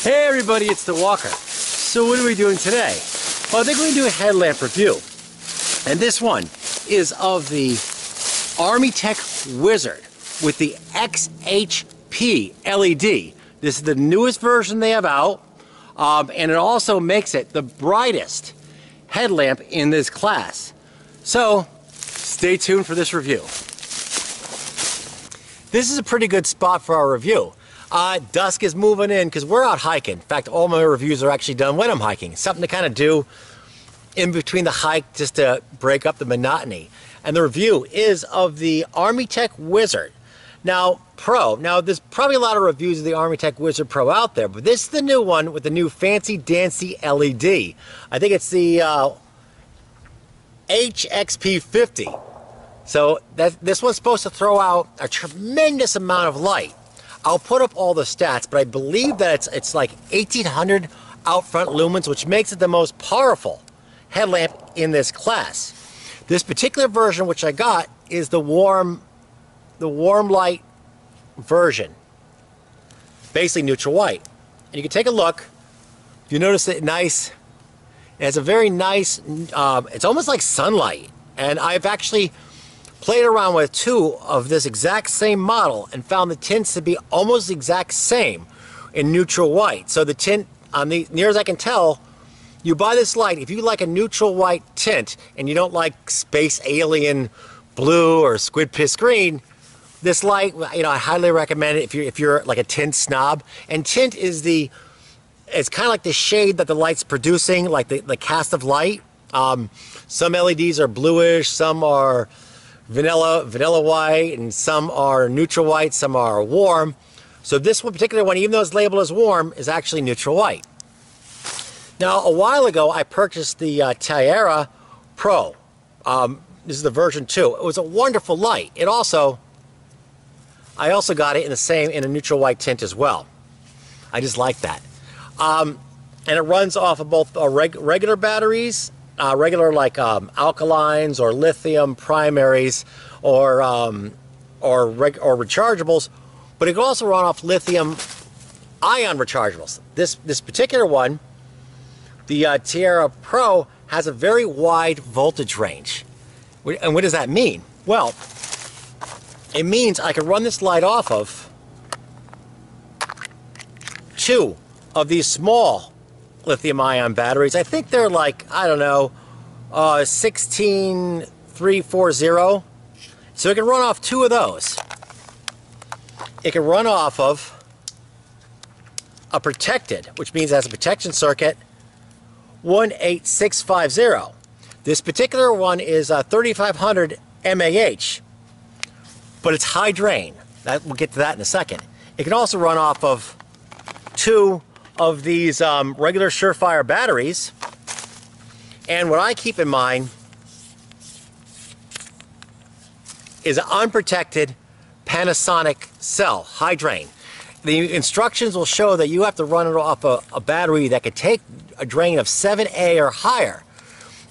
Hey everybody, it's the Walker. So what are we doing today? Well, I think we're going to do a headlamp review. And this one is of the Armytek Wizard with the XHP LED. This is the newest version they have out. And it also makes it the brightest headlamp in this class. So stay tuned for this review. This is a pretty good spot for our review. Dusk is moving in because we're out hiking. In fact, all my reviews are actually done when I'm hiking. Something to kind of do in between the hike just to break up the monotony. And the review is of the Armytek Wizard. Now, Pro. Now, there's probably a lot of reviews of the Armytek Wizard Pro out there, but this is the new one with the new fancy dancy LED. I think it's the HXP50. So this one's supposed to throw out a tremendous amount of light. I'll put up all the stats, but I believe that it's like 1800 out front lumens, which makes it the most powerful headlamp in this class. This particular version, which I got, is the warm light version, basically neutral white. And you can take a look. You notice it nice. It has a very nice. It's almost like sunlight, and I've actually played around with two of this exact same model and found the tints to be almost the exact same in neutral white. So the tint, on the near as I can tell, you buy this light, if you like a neutral white tint and you don't like space alien blue or squid piss green, this light, you know, I highly recommend it if you're like a tint snob. And tint is it's kind of like the shade that the light's producing, like the cast of light. Some LEDs are bluish, some are vanilla white, and some are neutral white, some are warm. So this one particular one, even though it's labeled as warm, is actually neutral white. Now, a while ago, I purchased the Tiara Pro. This is the version 2. It was a wonderful light. I also got it in a neutral white tint as well. I just like that. And it runs off of both regular batteries, regular like alkalines or lithium primaries or rechargeables, but it can also run off lithium ion rechargeables. This particular one, the Tiara Pro, has a very wide voltage range. And what does that mean? Well, it means I can run this light off of two of these small lithium ion batteries. I think they're like, I don't know, 16340. So it can run off two of those. It can run off of a protected, which means it has a protection circuit, 18650. This particular one is 3500 mAh, but it's high drain. We'll get to that in a second. It can also run off of two of these regular Surefire batteries. And what I keep in mind is an unprotected Panasonic cell, high drain. The instructions will show that you have to run it off a battery that can take a drain of 7A or higher.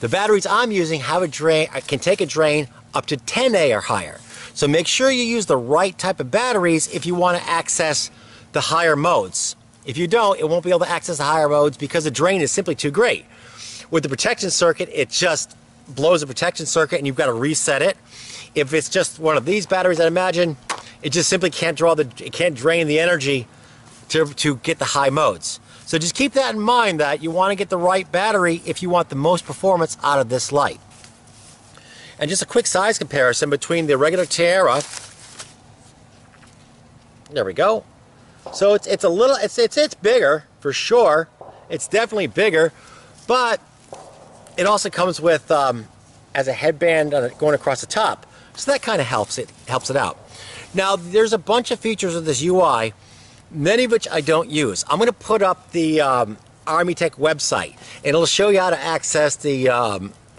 The batteries I'm using have can take a drain up to 10A or higher. So make sure you use the right type of batteries if you want to access the higher modes. If you don't, it won't be able to access the higher modes because the drain is simply too great. With the protection circuit, it just blows the protection circuit and you've got to reset it. If it's just one of these batteries, I imagine, it just simply can't drain the energy to get the high modes. So just keep that in mind, that you want to get the right battery if you want the most performance out of this light. And just a quick size comparison between the regular Tiara. There we go. So it's bigger for sure. It's definitely bigger, but it also comes with as a headband going across the top. So that kind of helps it out. Now there's a bunch of features of this UI, many of which I don't use. I'm going to put up the Armytek website, and it'll show you how to access the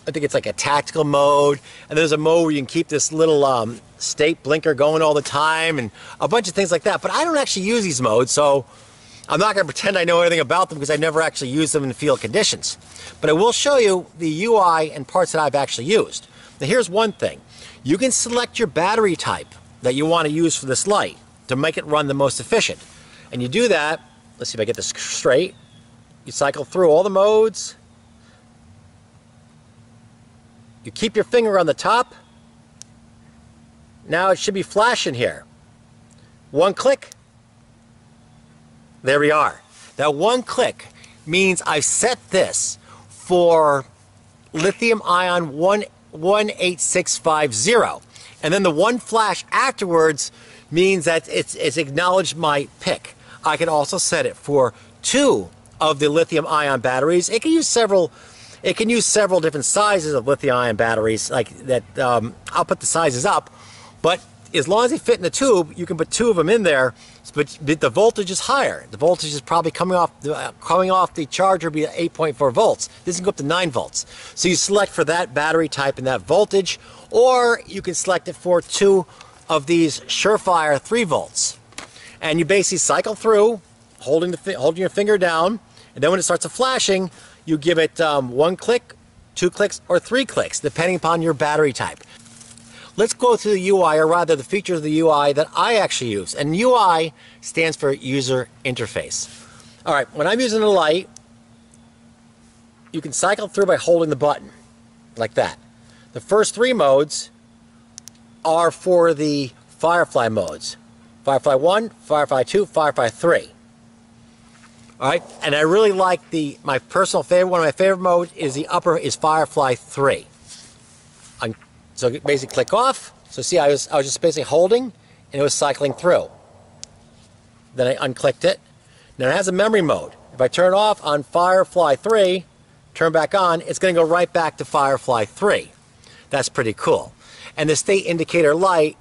I think it's like a tactical mode, and there's a mode where you can keep this little state blinker going all the time and a bunch of things like that. But I don't actually use these modes, so I'm not going to pretend I know anything about them because I've never actually used them in field conditions. But I will show you the UI and parts that I've actually used. Now here's one thing. You can select your battery type that you want to use for this light to make it run the most efficient. And you do that let's see if I get this straight. You cycle through all the modes. You keep your finger on the top. Now it should be flashing here. One click. There we are. That one click means I've set this for lithium ion 18650. And then the one flash afterwards means that it's acknowledged my pick. I can also set it for 2 of the lithium ion batteries. It can use several different sizes of lithium ion batteries like that. I'll put the sizes up, but as long as they fit in the tube, you can put 2 of them in there, but the voltage is higher. The voltage is probably coming off the charger be 8.4 volts. This can go up to 9 volts. So you select for that battery type and that voltage, or you can select it for 2 of these Surefire 3 volts. And you basically cycle through, holding your finger down, and then when it starts flashing, you give it 1 click, 2 clicks, or 3 clicks, depending upon your battery type. Let's go through the UI, or rather the features of the UI that I actually use. And UI stands for User Interface. All right, when I'm using the light, you can cycle through by holding the button, like that. The first 3 modes are for the Firefly modes. Firefly 1, Firefly 2, Firefly 3. All right, and I really like my personal favorite, one of my favorite modes is is Firefly 3. So basically click off. So see, I was just basically holding, and it was cycling through. Then I unclicked it. Now it has a memory mode. If I turn off on Firefly 3, turn back on, it's going to go right back to Firefly 3. That's pretty cool. And the state indicator light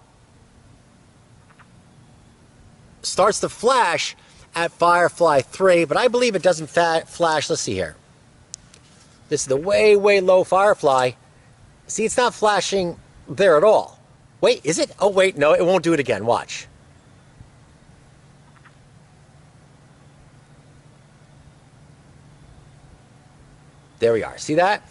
starts to flash at Firefly 3, but I believe it doesn't flash. Let's see here. This is the way, way low Firefly. See, it's not flashing there at all. Wait, is it? Oh, wait, no, it won't do it again. Watch. There we are. See that?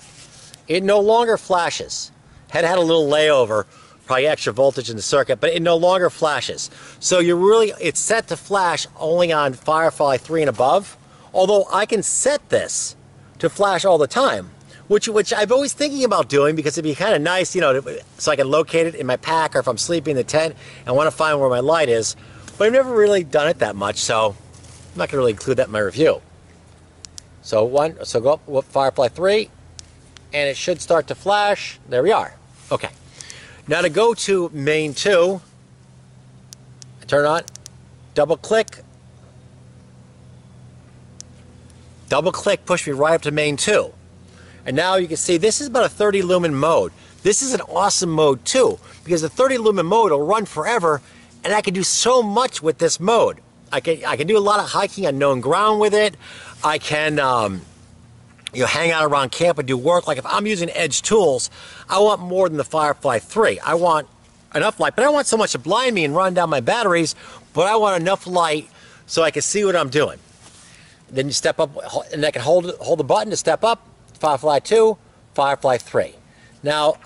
It no longer flashes. Had a little layover, probably extra voltage in the circuit, but it no longer flashes. So it's set to flash only on Firefly 3 and above, although I can set this to flash all the time. Which I've always thinking about doing, because it'd be kind of nice, you know, so I can locate it in my pack, or if I'm sleeping in the tent and want to find where my light is. But I've never really done it that much, so I'm not going to really include that in my review. So go up Firefly 3, and it should start to flash. There we are. Okay. Now to go to main 2, I turn on, double click, push me right up to main 2. And now you can see this is about a 30 lumen mode. This is an awesome mode too, because the 30 lumen mode will run forever, and I can do so much with this mode. I can do a lot of hiking on known ground with it. I can hang out around camp and do work. Like if I'm using edge tools, I want more than the Firefly 3. I want enough light, but I don't want so much to blind me and run down my batteries, but I want enough light so I can see what I'm doing. Then you step up, and I can hold the button to step up. Firefly 2, Firefly 3. Now,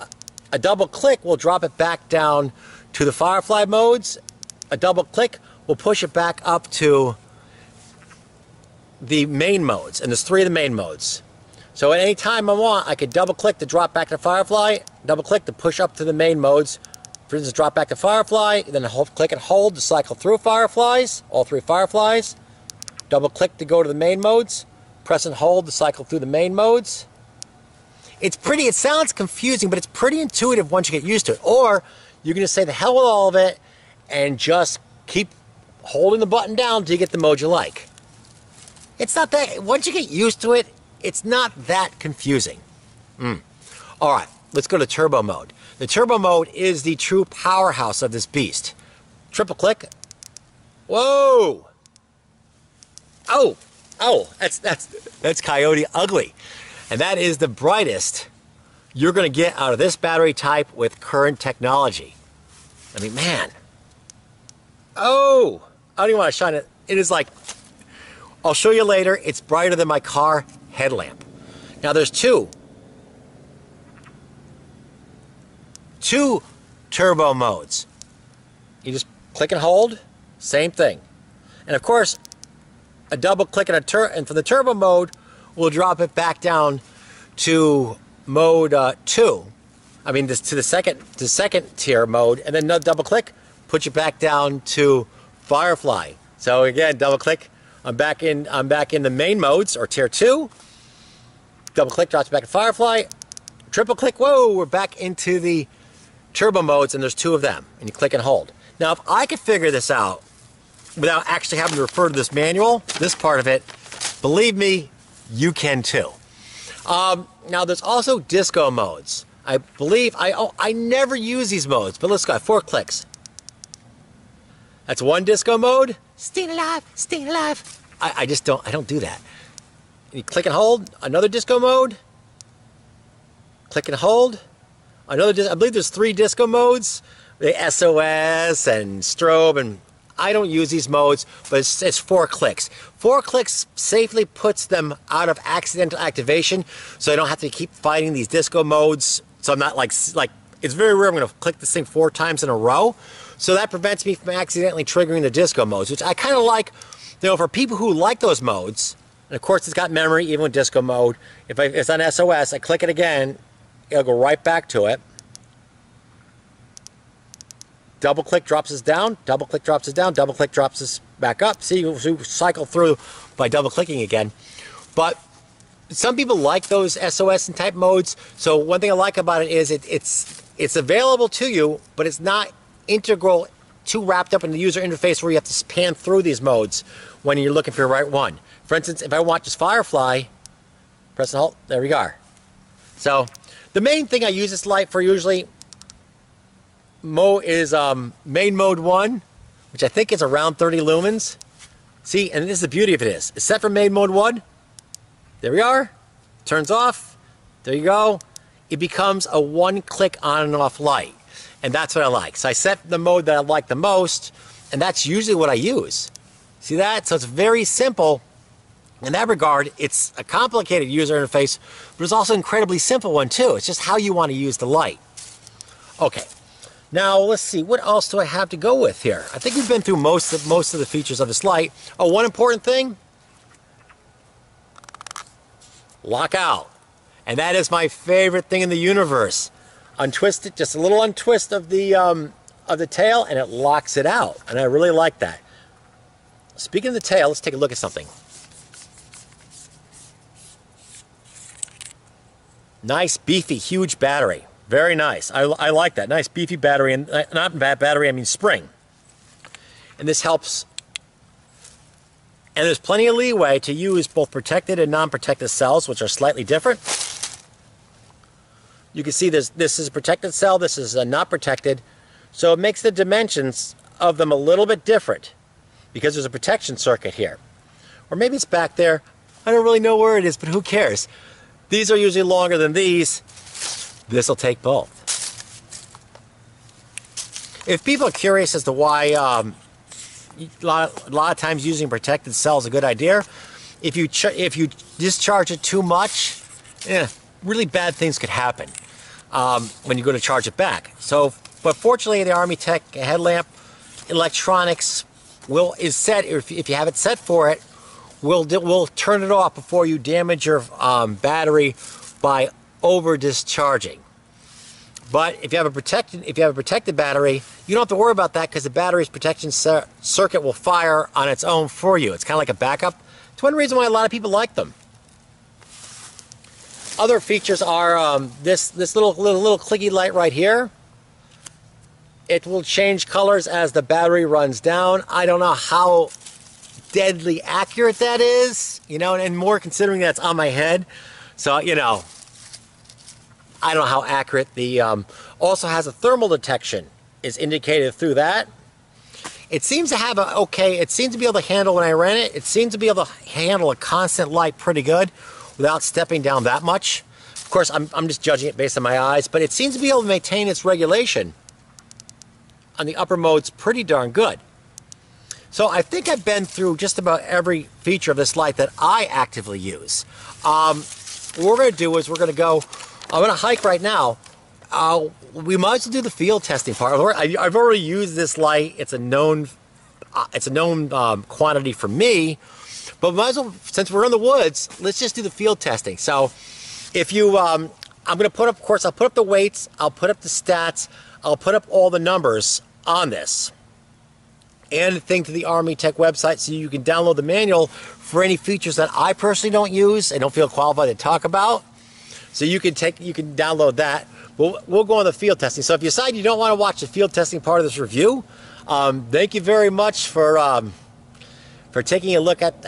a double click will drop it back down to the Firefly modes. A double click will push it back up to the main modes, and there's 3 of the main modes. So at any time I want, I could double click to drop back to Firefly, double click to push up to the main modes. For instance, drop back to Firefly, then click and hold to cycle through Fireflies, all 3 Fireflies. Double click to go to the main modes. Press and hold to cycle through the main modes. It sounds confusing, but it's pretty intuitive once you get used to it. Or you can just say the hell with all of it and just keep holding the button down until you get the mode you like. It's not that, once you get used to it, it's not that confusing. All right, let's go to turbo mode. The turbo mode is the true powerhouse of this beast. Triple click. Whoa! Oh, that's Coyote Ugly. And that is the brightest you're going to get out of this battery type with current technology. I mean, man. Oh, I don't even want to shine it. It is like, I'll show you later, it's brighter than my car headlamp. Now there's two turbo modes. You just click and hold, same thing. And of course, a double click and for the turbo mode, we'll drop it back down to mode 2. I mean, to the second tier mode, and then another double click, put you back down to Firefly. So again, double click, I'm back in the main modes, or tier 2. Double click, drops back to Firefly. Triple click, whoa, we're back into the turbo modes, and there's 2 of them, and you click and hold. Now, if I could figure this out without actually having to refer to this manual, this part of it, believe me, you can too. Now, there's also disco modes. I believe, I never use these modes, but let's go, 4 clicks. That's one disco mode. Staying alive, staying alive. I don't do that. You click and hold, another disco mode. Click and hold. I believe there's 3 disco modes. The SOS and strobe, and I don't use these modes, but it's 4 clicks. 4 clicks safely puts them out of accidental activation, so I don't have to keep fighting these disco modes. So I'm not like it's very rare I'm going to click this thing 4 times in a row. So that prevents me from accidentally triggering the disco modes, which I kind of like, you know, for people who like those modes. And of course, it's got memory even with disco mode. If it's on SOS, I click it again, it'll go right back to it. Double click drops us down, double click drops us down, double click drops us back up. See, you cycle through by double clicking again. But some people like those SOS and type modes. So one thing I like about it is it's available to you, but it's not integral, too wrapped up in the user interface where you have to pan through these modes when you're looking for the right one. For instance, if I want just Firefly, press and hold, there we go. So the main thing I use this light for usually is main mode 1, which I think is around 30 lumens. See, and this is the beauty of it is. It's set for main mode 1. There we are. Turns off. There you go. It becomes a 1-click on and off light. And that's what I like. So I set the mode that I like the most, and that's usually what I use. See that? So it's very simple. In that regard, it's a complicated user interface, but it's also an incredibly simple one too. It's just how you want to use the light. Okay. Now let's see, what else do I have to go with here? I think we've been through most of the features of this light. Oh, one important thing, lockout. And that is my favorite thing in the universe. Untwist it, just a little untwist of the tail, and it locks it out. And I really like that. Speaking of the tail, let's take a look at something. Nice, beefy, huge battery. Very nice. I like that. Nice, beefy battery, and not battery, I mean spring. And this helps. And there's plenty of leeway to use both protected and non-protected cells, which are slightly different. You can see this is a protected cell, this is not protected. So it makes the dimensions of them a little bit different because there's a protection circuit here. Or maybe it's back there. I don't really know where it is, but who cares? These are usually longer than these. This will take both. If people are curious as to why a lot of times using protected cell is a good idea, if you discharge it too much, really bad things could happen when you go to charge it back. So, but fortunately, the Armytek headlamp electronics is set. If you have it set for it, we'll turn it off before you damage your battery by over discharging. But if you have a protected battery, you don't have to worry about that because the battery's protection circuit will fire on its own for you. It's kind of like a backup. It's one reason why a lot of people like them. Other features are this little clicky light right here. It will change colors as the battery runs down. I don't know how deadly accurate that is, you know, and more considering that's on my head. So, you know, I don't know how accurate. The also has a thermal detection is indicated through that. It seems to have it seems to be able to handle, when I ran it, it seems to be able to handle a constant light pretty good without stepping down that much. Of course, I'm just judging it based on my eyes, but it seems to be able to maintain its regulation on the upper modes pretty darn good. So I think I've been through just about every feature of this light that I actively use. What we're going to do is I'm going to hike right now. We might as well do the field testing part. I've already used this light. It's a known quantity for me, But might as well, since we're in the woods, let's just do the field testing. So if you, I'm going to put up, of course, I'll put up the weights, I'll put up the stats, I'll put up all the numbers on this. And a thing to the Armytek website so you can download the manual for any features that I personally don't use and don't feel qualified to talk about. So you can download that. We'll go on the field testing. So if you decide you don't want to watch the field testing part of this review, thank you very much for taking a look at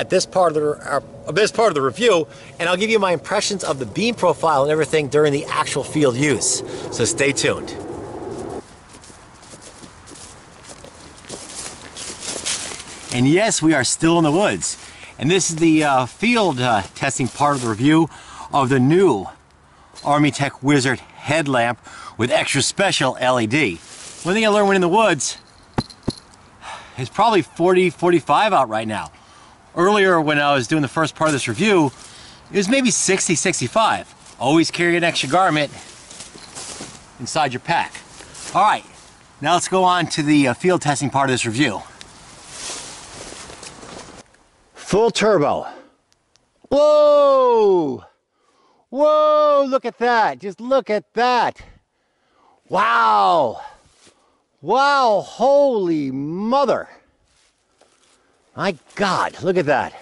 this part of the review, and I'll give you my impressions of the beam profile and everything during the actual field use. So stay tuned. And yes, we are still in the woods. And this is the field testing part of the review of the new Armytek Wizard Headlamp with extra special LED. One thing I learned when in the woods, it's probably 40, 45 out right now. Earlier when I was doing the first part of this review, it was maybe 60, 65. Always carry an extra garment inside your pack. All right, now let's go on to the field testing part of this review. Full turbo. Whoa! Whoa, look at that. Just look at that. Wow. Wow, holy mother. My God, look at that.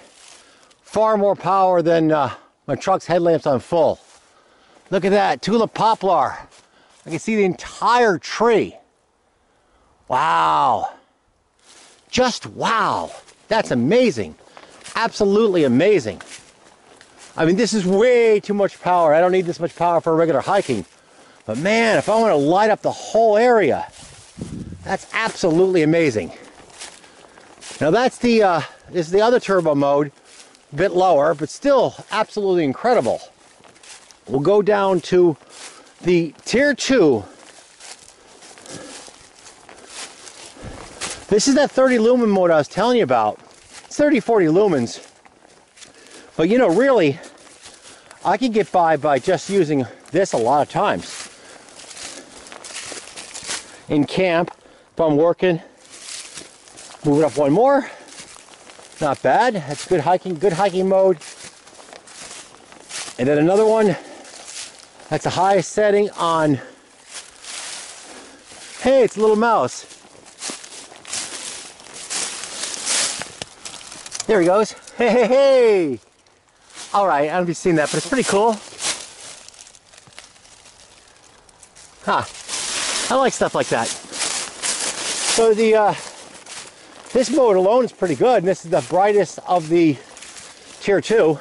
Far more power than my truck's headlamps on full. Look at that, tulip poplar. I can see the entire tree. Wow. Just wow. That's amazing. Absolutely amazing. I mean, this is way too much power. I don't need this much power for regular hiking. But man, if I want to light up the whole area, that's absolutely amazing. Now that's this is the other turbo mode, a bit lower, but still absolutely incredible. We'll go down to the Tier 2. This is that 30 lumen mode I was telling you about. It's 30, 40 lumens. But you know, really, I can get by just using this a lot of times. In camp, if I'm working, move it up one more. Not bad. That's good hiking mode. And then another one, that's the highest setting on, hey, it's a little mouse. There he goes. Hey, hey, hey. All right, I don't know if you've seen that, but it's pretty cool. Huh. I like stuff like that. So this mode alone is pretty good, and this is the brightest of the Tier 2.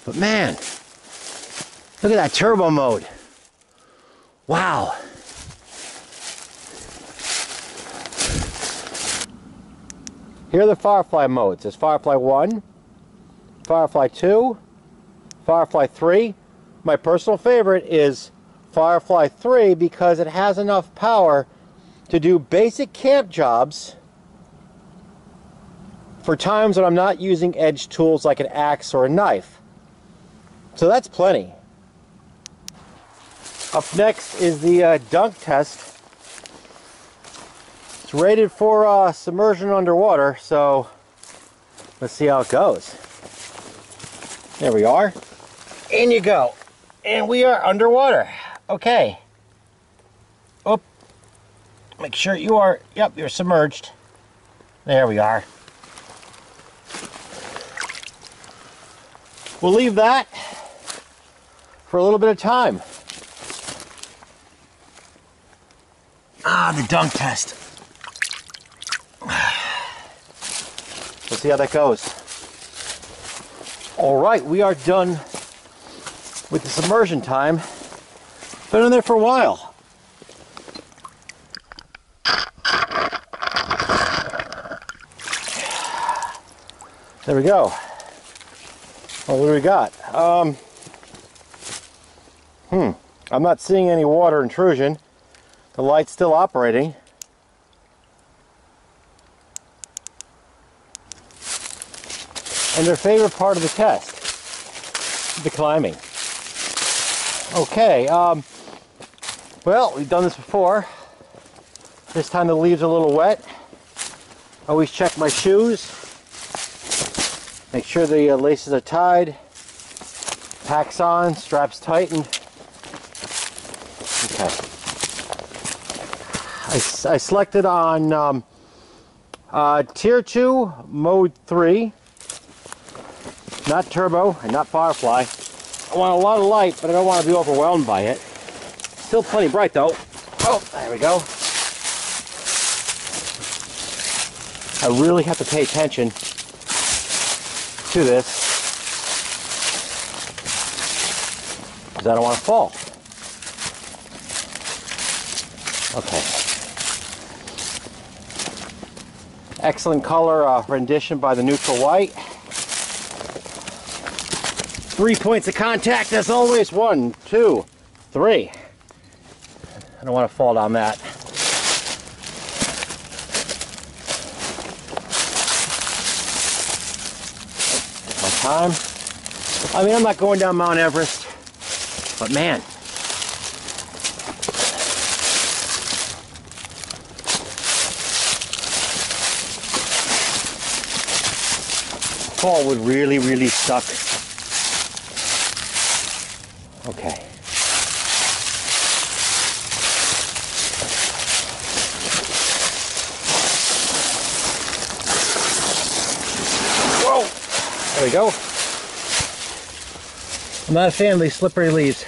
But man, look at that turbo mode. Wow. Here are the Firefly modes. There's Firefly 1, Firefly 2, Firefly 3. My personal favorite is Firefly 3 because it has enough power to do basic camp jobs for times when I'm not using edge tools like an axe or a knife. So that's plenty. Up next is the dunk test. It's rated for submersion underwater, so let's see how it goes. There we are. In you go. And we are underwater. Okay. Oh, make sure you are, yep, you're submerged. There we are. We'll leave that for a little bit of time. Ah, the dunk test. Let's see how that goes. All right, we are done with the submersion time. Been in there for a while. There we go. Well, what do we got? I'm not seeing any water intrusion. The light's still operating. And their favorite part of the test, the climbing. Okay, well, we've done this before. This time the leaves are a little wet. Always check my shoes. Make sure the laces are tied. Packs on, straps tightened. Okay. I selected on Tier 2, Mode 3. Not turbo and not Firefly. I want a lot of light, but I don't want to be overwhelmed by it. Still plenty bright though. Oh, there we go. I really have to pay attention to this because I don't want to fall. Okay. Excellent color rendition by the neutral white. 3 points of contact as always. 1, 2, 3. I don't want to fall down that. My time. I mean, I'm not going down Mount Everest, but man. Fall would really, really suck. Okay. Whoa! There we go. I'm not a fan of these slippery leaves.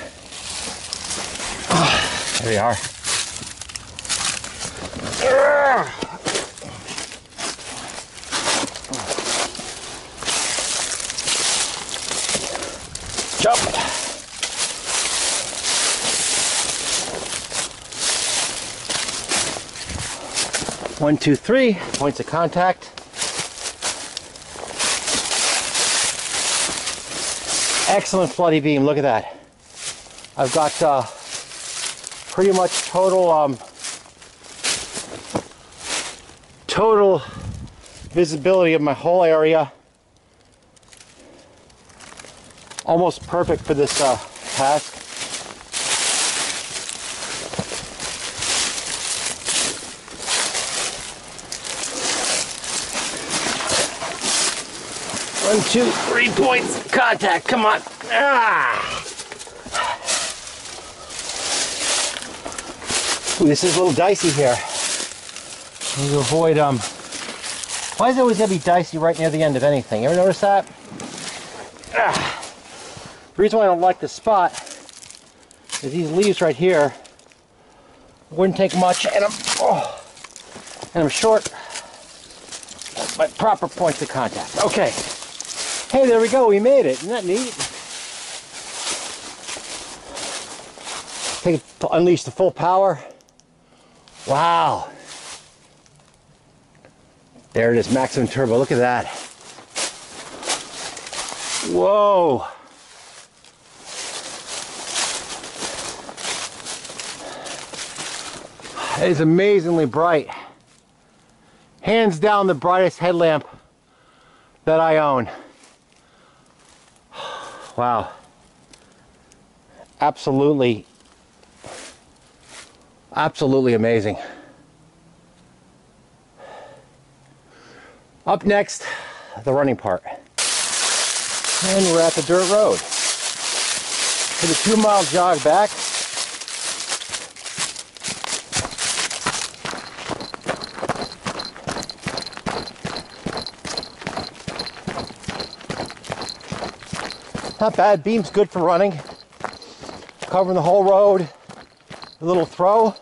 There we are. Jump. One, two, three points of contact. Excellent floody beam. Look at that. I've got pretty much total total visibility of my whole area. Almost perfect for this task. One, two, 3 points. Contact. Come on. Ah. Ooh, this is a little dicey here. I need to avoid why is it always gonna be dicey right near the end of anything? You ever notice that? Ah. The reason why I don't like this spot is these leaves right here wouldn't take much, and I'm short my proper points of contact. Okay. Hey, there we go. We made it. Isn't that neat? Unleash the full power. Wow. There it is, maximum turbo. Look at that. Whoa. It is amazingly bright. Hands down the brightest headlamp that I own. Wow. Absolutely amazing. Up next, the running part. And we're at the dirt road. For the 2-mile jog back. Not bad. Beam's good for running. Covering the whole road. A little throw.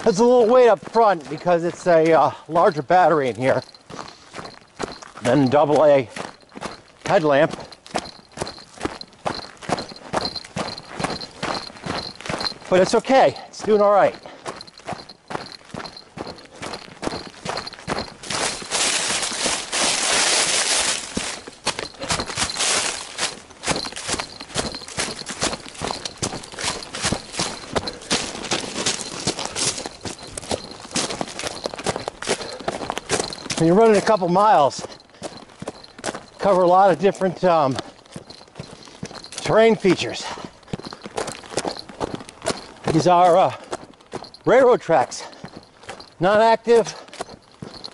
There's a little weight up front because it's a larger battery in here than AA headlamp. But it's okay. It's doing all right. When you're running a couple miles, cover a lot of different terrain features. These are railroad tracks, Not active,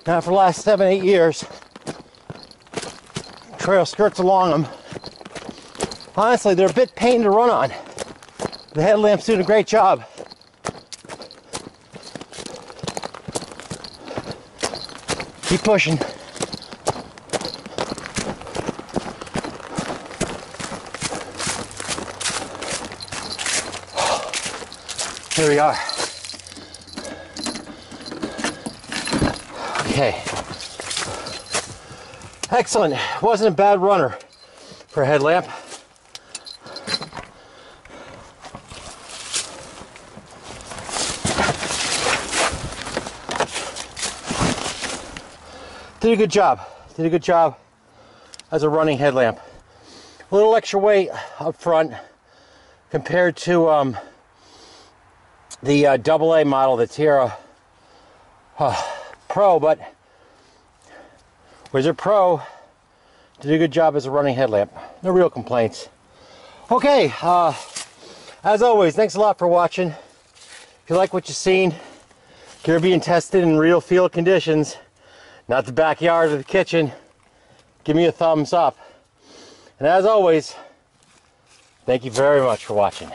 not for the last 7-8 years. Trail skirts along them. Honestly, they're a bit pain to run on. The headlamp's doing a great job. Keep pushing. Here we are. Okay. Excellent. Wasn't a bad runner for a headlamp. Did a good job. Did a good job as a running headlamp. A little extra weight up front compared to the AA model, the Tiara Pro, but Wizard Pro did a good job as a running headlamp. No real complaints. Okay, as always, thanks a lot for watching. If you like what you've seen, if you're being tested in real field conditions, not the backyard or the kitchen, give me a thumbs up. And as always, thank you very much for watching.